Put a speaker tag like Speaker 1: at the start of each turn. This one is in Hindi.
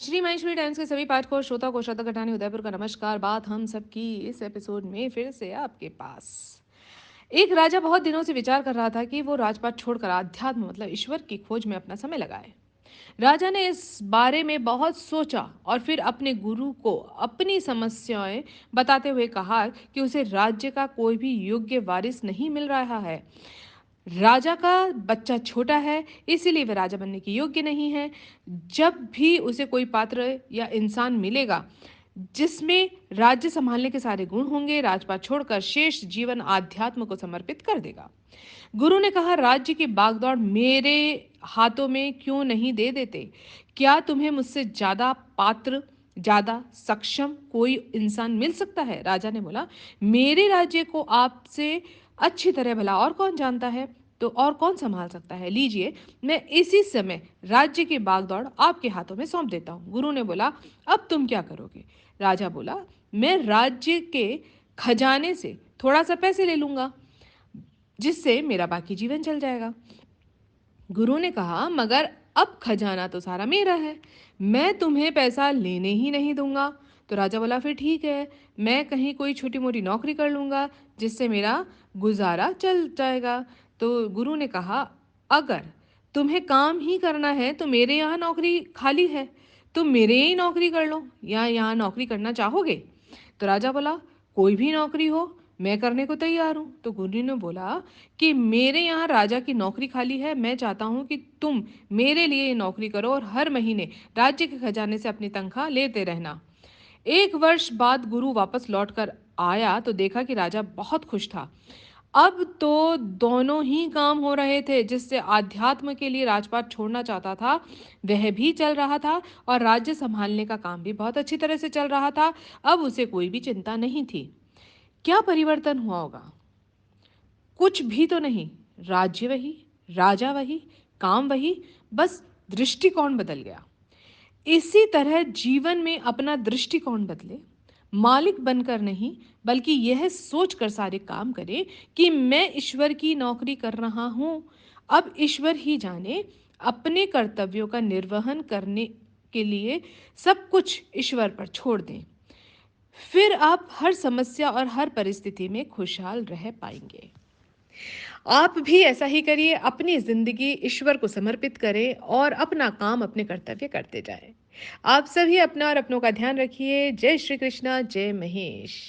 Speaker 1: श्री महेश्वरी टाइम्स के सभी पाठकों और श्रोताओं को श्रद्धा घटानी उदयपुर का नमस्कार। बात हम सबकी इस एपिसोड में फिर से आपके पास। एक राजा बहुत दिनों से विचार कर रहा था कि वो राजपाट छोड़कर आध्यात्म मतलब ईश्वर की खोज में अपना समय लगाए। राजा ने इस बारे में बहुत सोचा और फिर अपने गुरु को अपनी समस्याएं बताते हुए कहा कि उसे राज्य का कोई भी योग्य वारिस नहीं मिल रहा है। राजा का बच्चा छोटा है, इसीलिए वह राजा बनने के योग्य नहीं है। जब भी उसे कोई पात्र या इंसान मिलेगा जिसमें राज्य संभालने के सारे गुण होंगे, राजपाट छोड़कर शेष जीवन आध्यात्म को समर्पित कर देगा। गुरु ने कहा, राज्य की बागदौड़ मेरे हाथों में क्यों नहीं दे देते? क्या तुम्हें मुझसे ज्यादा पात्र, ज्यादा सक्षम कोई इंसान मिल सकता है? राजा ने बोला, मेरे राज्य को आपसे अच्छी तरह भला और कौन जानता है? तो और कौन संभाल सकता है? लीजिए, मैं इसी समय राज्य की बागदौड़ आपके हाथों में सौंप देता हूँ। गुरु ने बोला, अब तुम क्या करोगे? राजा बोला, मैं राज्य के खजाने से थोड़ा सा पैसे ले लूंगा, जिससे मेरा बाकी जीवन चल जाएगा। गुरु ने कहा, मगर अब खजाना तो सारा मेरा है, मैं तुम्हें पैसा लेने ही नहीं दूंगा। तो राजा बोला, फिर ठीक है, मैं कहीं कोई छोटी मोटी नौकरी कर लूंगा जिससे मेरा गुजारा चल जाएगा। तो गुरु ने कहा, अगर तुम्हें काम ही करना है तो मेरे यहाँ नौकरी खाली है, तुम मेरे ही नौकरी कर लो, या यहाँ नौकरी करना चाहोगे? तो राजा बोला, कोई भी नौकरी हो, मैं करने को तैयार हूं। तो गुरु ने बोला कि मेरे यहाँ राजा की नौकरी खाली है, मैं चाहता हूं कि तुम मेरे लिए ये नौकरी करो और हर महीने राज्य के खजाने से अपनी तनख्वाह लेते रहना। 1 वर्ष बाद गुरु वापस लौटकर आया तो देखा कि राजा बहुत खुश था। अब तो दोनों ही काम हो रहे थे। जिससे आध्यात्म के लिए राजपाट छोड़ना चाहता था वह भी चल रहा था, और राज्य संभालने का काम भी बहुत अच्छी तरह से चल रहा था। अब उसे कोई भी चिंता नहीं थी। क्या परिवर्तन हुआ होगा? कुछ भी तो नहीं। राज्य वही, राजा वही, काम वही, बस दृष्टिकोण बदल गया। इसी तरह जीवन में अपना दृष्टिकोण बदले, मालिक बनकर नहीं बल्कि यह सोचकर सारे काम करें कि मैं ईश्वर की नौकरी कर रहा हूं। अब ईश्वर ही जाने, अपने कर्तव्यों का निर्वहन करने के लिए सब कुछ ईश्वर पर छोड़ दें। फिर आप हर समस्या और हर परिस्थिति में खुशहाल रह पाएंगे। आप भी ऐसा ही करिए, अपनी जिंदगी ईश्वर को समर्पित करें और अपना काम, अपने कर्तव्य करते जाएं। आप सभी अपना और अपनों का ध्यान रखिए। जय श्री कृष्णा, जय महेश।